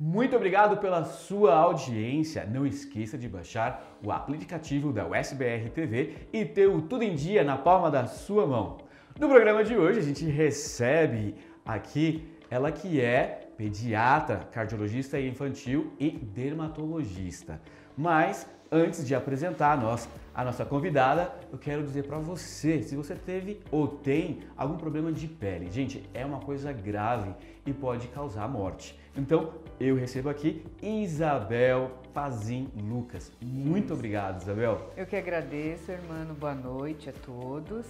Muito obrigado pela sua audiência. Não esqueça de baixar o aplicativo da USBR TV e ter o Tudo em Dia na palma da sua mão. No programa de hoje a gente recebe aqui ela que é pediatra, cardiologista infantil e dermatologista. Mas antes de apresentar a nossa convidada, eu quero dizer para você, se você teve ou tem algum problema de pele, gente, é uma coisa grave e pode causar morte. Então, eu recebo aqui Isabel Pazin Lucas. Muito obrigado, Isabel. Eu que agradeço, irmão. Boa noite a todos.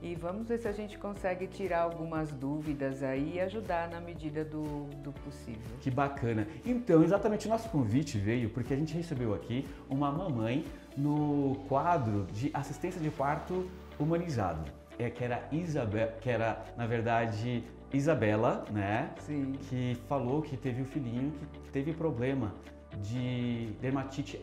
E vamos ver se a gente consegue tirar algumas dúvidas aí e ajudar na medida do possível. Que bacana. Então, exatamente o nosso convite veio porque a gente recebeu aqui uma mamãe no quadro de assistência de parto humanizado. Que era, na verdade, Isabela, né? Sim. Que falou que teve um filhinho que teve problema de dermatite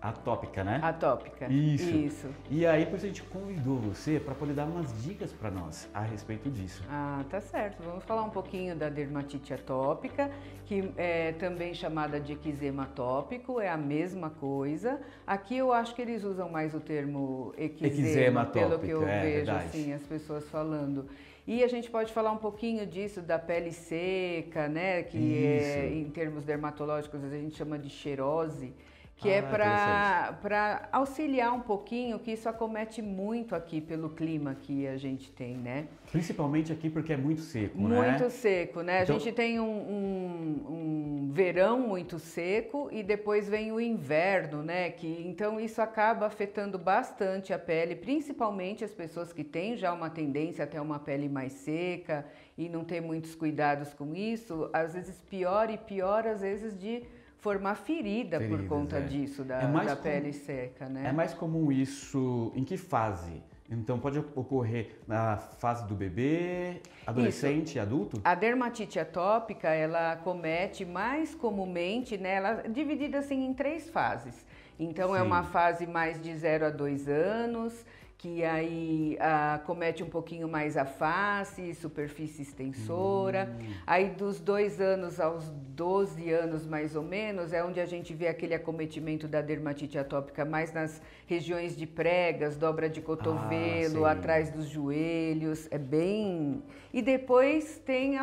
atópica, né? Atópica. Isso. E aí, por isso a gente convidou você para poder dar umas dicas para nós a respeito disso. Ah, tá certo. Vamos falar um pouquinho da dermatite atópica, que é também chamada de eczema atópico, é a mesma coisa. Aqui eu acho que eles usam mais o termo eczema pelo que eu vejo assim, as pessoas falando. E a gente pode falar um pouquinho disso, da pele seca, né? Que é, em termos dermatológicos a gente chama de xerose, que é para auxiliar um pouquinho, que isso acomete muito aqui pelo clima que a gente tem, né? Principalmente aqui porque é muito seco, né? Muito seco, né? Então, a gente tem um verão muito seco e depois vem o inverno, né? Então isso acaba afetando bastante a pele, principalmente as pessoas que têm já uma tendência a ter uma pele mais seca e não ter muitos cuidados com isso, às vezes pior e pior, às vezes de formar ferida por conta disso, da pele seca, né? É mais comum isso em que fase? Então pode ocorrer na fase do bebê, adolescente e adulto? A dermatite atópica, ela acomete mais comumente, né? Ela é dividida assim em 3 fases. Então é uma fase mais de 0 a 2 anos, que aí acomete um pouquinho mais a face, superfície extensora. Aí dos 2 anos aos 12 anos mais ou menos é onde a gente vê aquele acometimento da dermatite atópica mais nas regiões de pregas, dobra de cotovelo, atrás dos joelhos, é bem... E depois tem,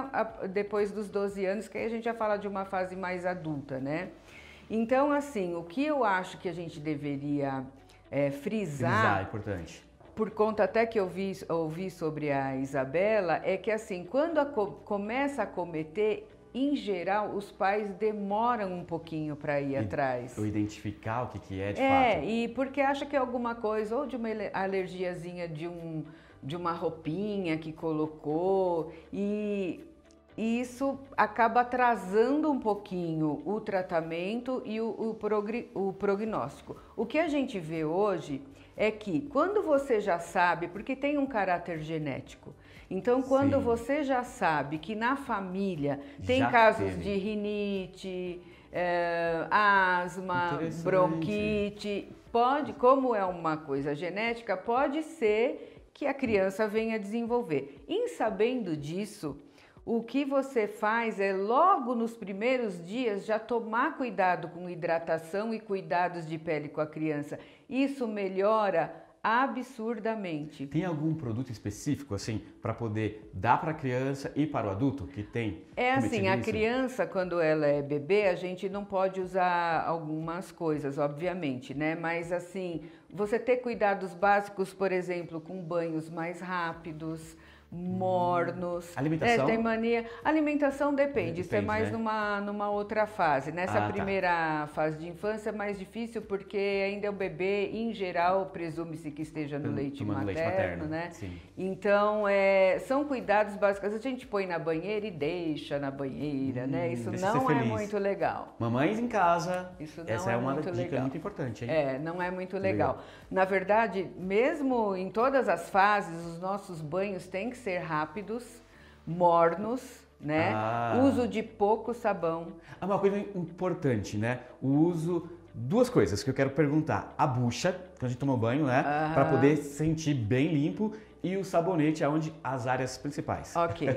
depois dos 12 anos, que aí a gente já fala de uma fase mais adulta, né? Então, assim, o que eu acho que a gente deveria frisar... é importante. Por conta até que eu ouvi sobre a Isabela, é que assim, quando começa a acometer, em geral, os pais demoram um pouquinho para ir atrás. Ou identificar o que é de fato. E porque acha que é alguma coisa, ou de uma alergiazinha de uma roupinha que colocou, e isso acaba atrasando um pouquinho o tratamento e o prognóstico. O que a gente vê hoje é que quando você já sabe, porque tem um caráter genético, então quando você já sabe que na família tem casos de rinite, asma, bronquite, como é uma coisa genética, pode ser que a criança venha desenvolver. Em sabendo disso, o que você faz é logo nos primeiros dias já tomar cuidado com hidratação e cuidados de pele com a criança. Isso melhora absurdamente. Tem algum produto específico assim para poder dar para a criança e para o adulto que tem? É assim, a criança quando ela é bebê, a gente não pode usar algumas coisas, obviamente, né? Mas assim, você ter cuidados básicos, por exemplo, com banhos mais rápidos, mornos. Alimentação? Tem mania. Alimentação depende, isso é mais numa outra fase. Nessa primeira fase de infância é mais difícil porque ainda é o bebê, em geral, presume-se que esteja no leite materno, né? Sim. Então, são cuidados básicos. A gente põe na banheira e deixa na banheira, né? Isso não é muito legal. Mamães em casa, isso não essa é uma dica legal. muito importante, hein? Não é muito legal. Na verdade, mesmo em todas as fases, os nossos banhos têm que ser rápidos, mornos, né? Uso de pouco sabão. Uma coisa importante, né? O uso... Duas coisas que eu quero perguntar. A bucha, quando a gente toma banho, né? Para poder sentir bem limpo. e o sabonete aonde as áreas principais. Ok.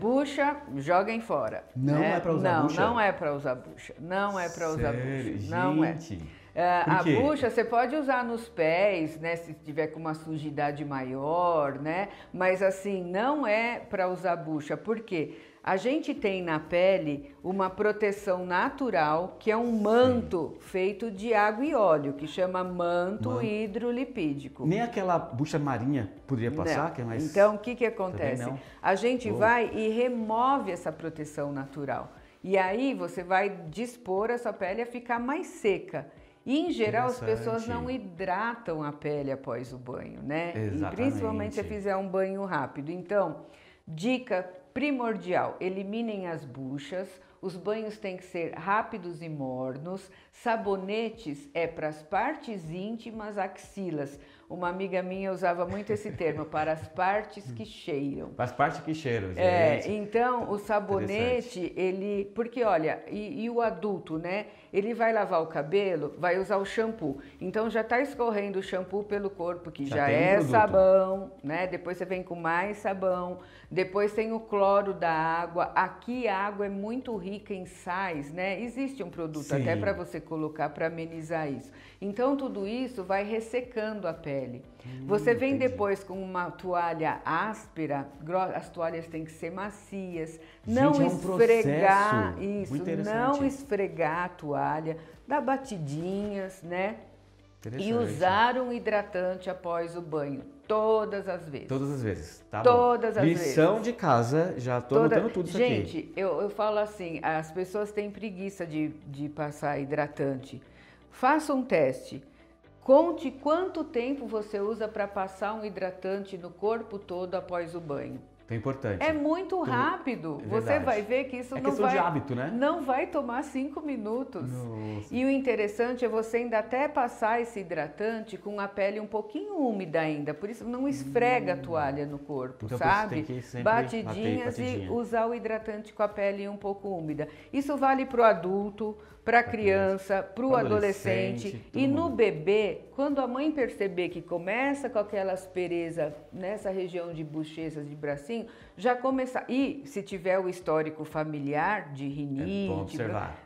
Bucha, joguem fora. Não é para usar bucha? Não é para usar bucha. Não é para usar bucha. Não é. A bucha você pode usar nos pés, né, se tiver com uma sujidade maior, né? Mas assim, não é para usar bucha. Por quê? A gente tem na pele uma proteção natural, que é um manto feito de água e óleo, que chama manto hidrolipídico. Nem aquela bucha marinha poderia passar? Que é mais... Então, o que acontece? A gente vai e remove essa proteção natural. E aí você vai dispor a sua pele a ficar mais seca. E, em geral, as pessoas não hidratam a pele após o banho, né? Exatamente. E principalmente se fizer um banho rápido. Então, dica primordial, eliminem as buchas, os banhos têm que ser rápidos e mornos, sabonetes é para as partes íntimas, axilas. Uma amiga minha usava muito esse termo, para as partes que cheiram. Para as partes que cheiram, gente. Então o sabonete, ele... Porque olha, e o adulto, né? Ele vai lavar o cabelo, vai usar o shampoo. Então já está escorrendo o shampoo pelo corpo, que já é sabão, né? Depois você vem com mais sabão. Depois tem o cloro da água. Aqui a água é muito rica em sais, né? Existe um produto até para você colocar para amenizar isso. Então tudo isso vai ressecando a pele. Você vem depois com uma toalha áspera, as toalhas têm que ser macias, não esfregar isso, não esfregar a toalha, dar batidinhas, né? E usar um hidratante após o banho, todas as vezes. Todas as vezes, tá bom. Todas as vezes. Lição de casa, já tô anotando tudo isso aqui. Gente, eu falo assim, as pessoas têm preguiça de passar hidratante. Faça um teste. Conte quanto tempo você usa para passar um hidratante no corpo todo após o banho. É importante. É muito rápido. Você vai ver que isso não vai... de hábito, né? Não vai tomar 5 minutos. Nossa. E o interessante é você ainda até passar esse hidratante com a pele um pouquinho úmida ainda. Por isso não esfrega a toalha no corpo, então, sabe? Tem que sempre batidinhas e usar o hidratante com a pele um pouco úmida. Isso vale para o adulto, para a criança, para o adolescente. E no bebê, quando a mãe perceber que começa com aquela aspereza nessa região de bochechas, de bracinho, já começar. E se tiver o histórico familiar de rinite, bom observar.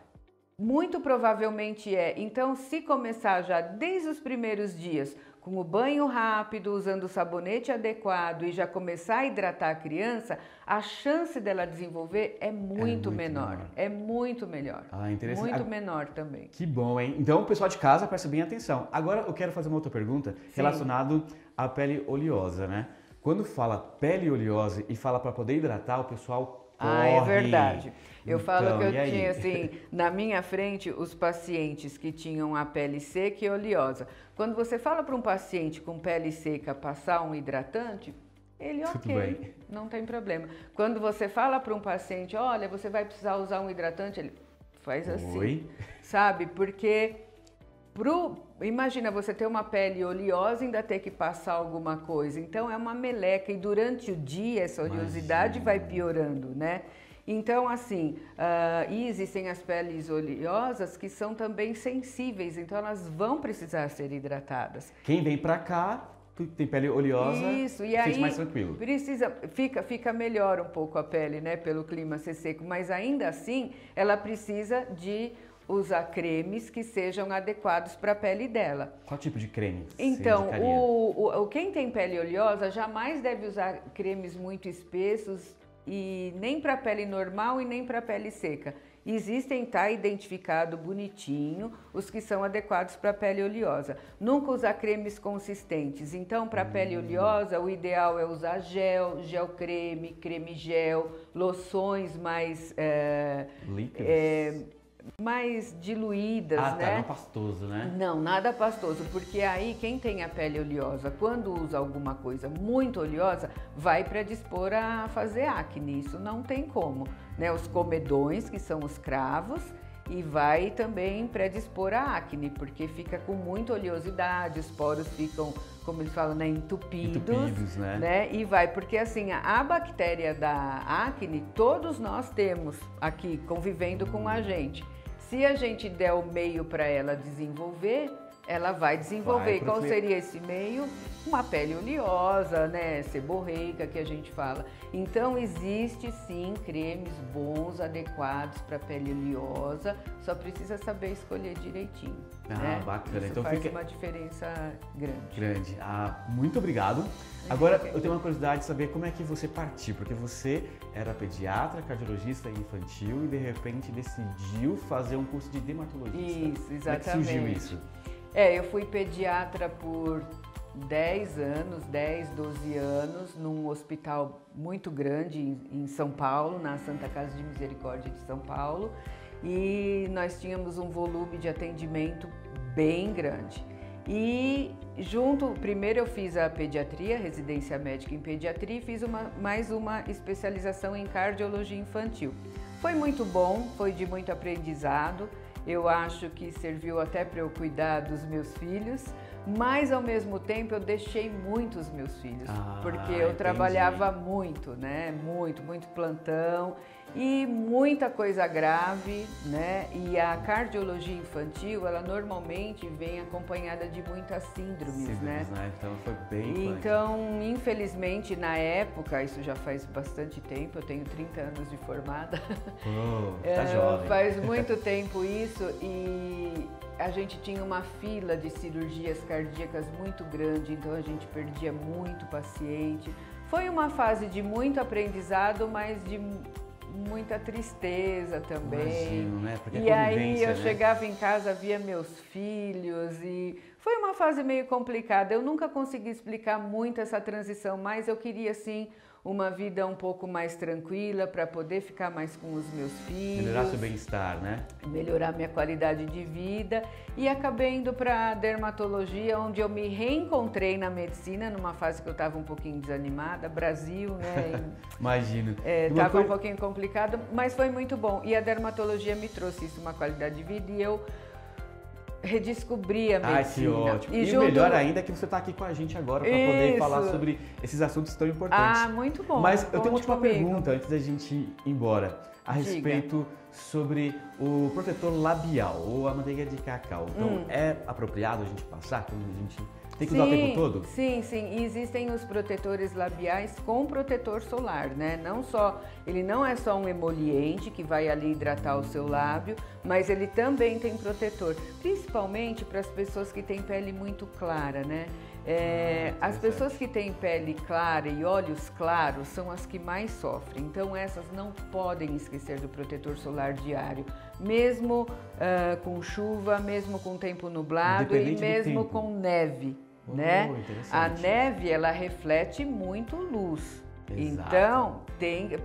Muito provavelmente é. Então, se começar já desde os primeiros dias, com o banho rápido, usando o sabonete adequado e já começar a hidratar a criança, a chance dela desenvolver é muito menor. É muito melhor. Ah, interessante. Muito menor também. Que bom, hein? Então, o pessoal de casa presta bem atenção. Agora, eu quero fazer uma outra pergunta relacionada à pele oleosa, né? Quando fala pele oleosa e fala para poder hidratar, o pessoal corre. É verdade. Eu falo que eu e tinha, assim, na minha frente, os pacientes que tinham a pele seca e oleosa. Quando você fala para um paciente com pele seca passar um hidratante, ele ok, não tem problema. Quando você fala para um paciente, olha, você vai precisar usar um hidratante, ele faz assim, sabe? Porque, imagina você ter uma pele oleosa e ainda ter que passar alguma coisa. Então é uma meleca e durante o dia essa oleosidade vai piorando, né? Então, assim, e existem as peles oleosas que são também sensíveis, então elas vão precisar ser hidratadas. Quem vem pra cá tem pele oleosa, isso, e aí mais tranquilo. Fica melhor um pouco a pele, né, pelo clima ser seco, mas ainda assim ela precisa de usar cremes que sejam adequados para a pele dela. Qual tipo de creme? Então, quem tem pele oleosa jamais deve usar cremes muito espessos e nem para a pele normal e nem para a pele seca. Existem, tá identificado bonitinho, os que são adequados para a pele oleosa. Nunca usar cremes consistentes. Então, para a pele oleosa, o ideal é usar gel, gel creme, creme gel, loções mais... mais diluídas, né? Tá, não pastoso, né? Não, nada pastoso, porque aí quem tem a pele oleosa, quando usa alguma coisa muito oleosa, vai predispor a fazer acne, isso não tem como, né? Os comedões, que são os cravos, e vai também predispor a acne, porque fica com muita oleosidade, os poros ficam, como eles falam, né, entupidos, né? E vai, porque assim, a bactéria da acne, todos nós temos aqui, convivendo com a gente. Se a gente der o meio para ela desenvolver, ela vai desenvolver. Qual seria esse meio? Uma pele oleosa, né? Seborreica, que a gente fala. Então, existe sim cremes bons, adequados para pele oleosa, só precisa saber escolher direitinho. Né? Bacana. Isso então faz uma diferença grande. Muito obrigado. Agora, eu tenho uma curiosidade de saber como é que você partiu, porque você era pediatra, cardiologista infantil e de repente decidiu fazer um curso de dermatologista. Isso, exatamente. Como é que surgiu isso? Eu fui pediatra por 10 anos, 10, 12 anos, num hospital muito grande em São Paulo, na Santa Casa de Misericórdia de São Paulo, e nós tínhamos um volume de atendimento bem grande. E primeiro eu fiz a pediatria, residência médica em pediatria, e fiz mais uma especialização em cardiologia infantil. Foi muito bom, foi de muito aprendizado. Eu acho que serviu até para eu cuidar dos meus filhos, mas ao mesmo tempo eu deixei muito os meus filhos, porque eu trabalhava muito, né? Muito plantão e muita coisa grave, né? E a cardiologia infantil, ela normalmente vem acompanhada de muitas síndromes, né? Então foi bem Então, infelizmente, na época, isso já faz bastante tempo, eu tenho 30 anos de formada. Tá jovem. Faz muito tempo isso e a gente tinha uma fila de cirurgias cardíacas muito grande, então a gente perdia muito paciente. Foi uma fase de muito aprendizado, mas de muita tristeza também. Imagino, né? Porque e aí eu né? chegava em casa, via meus filhos e foi uma fase meio complicada. Eu nunca consegui explicar muito essa transição, mas eu queria sim uma vida um pouco mais tranquila para poder ficar mais com os meus filhos. Melhorar seu bem-estar, né? Melhorar minha qualidade de vida e acabei indo para a dermatologia, onde eu me reencontrei na medicina, numa fase que eu estava um pouquinho desanimada, Brasil, né? Imagino. Estava um pouquinho complicado, mas foi muito bom. E a dermatologia me trouxe isso, uma qualidade de vida e eu redescobri a medicina. Que ótimo. E melhor ainda que você está aqui com a gente agora para poder falar sobre esses assuntos tão importantes. Muito bom. Mas eu tenho uma última pergunta antes da gente ir embora, a respeito sobre o protetor labial ou a manteiga de cacau. Então, é apropriado a gente passar quando a gente tem que usar o tempo todo? Sim. E existem os protetores labiais com protetor solar, né? Ele não é só um emoliente que vai ali hidratar o seu lábio, mas ele também tem protetor, principalmente para as pessoas que têm pele muito clara, né? As pessoas que têm pele clara e olhos claros são as que mais sofrem, então essas não podem esquecer do protetor solar diário, mesmo com chuva, mesmo com tempo nublado e mesmo com neve. Né? A neve, ela reflete muito luz. Exato. Então,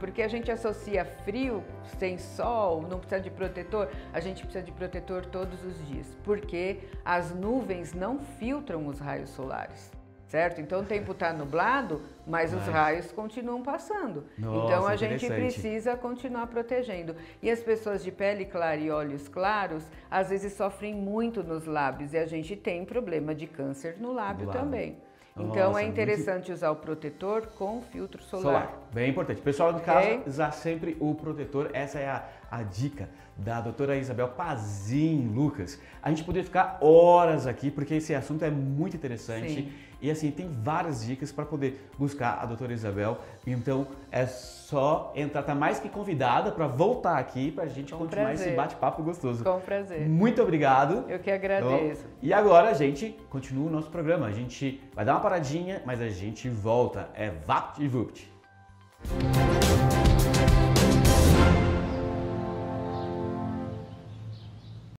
porque a gente associa frio, sem sol, não precisa de protetor, a gente precisa de protetor todos os dias, porque as nuvens não filtram os raios solares, certo? Então o tempo está nublado, mas os raios continuam passando. Nossa, então a gente precisa continuar protegendo. E as pessoas de pele clara e olhos claros, às vezes sofrem muito nos lábios e a gente tem problema de câncer no lábio também. Então é interessante usar o protetor com filtro solar. Bem importante. Pessoal de casa, usar sempre o protetor. Essa é a dica da doutora Isabel Pazin Lucas. A gente poderia ficar horas aqui porque esse assunto é muito interessante. Sim. E assim, tem várias dicas para poder buscar a doutora Isabel. Então é só entrar, tá mais que convidada para voltar aqui para a gente continuar esse bate-papo gostoso. Com prazer. Muito obrigado. Eu que agradeço. E agora a gente continua o nosso programa. A gente vai dar uma paradinha, mas a gente volta. É VaptVupt.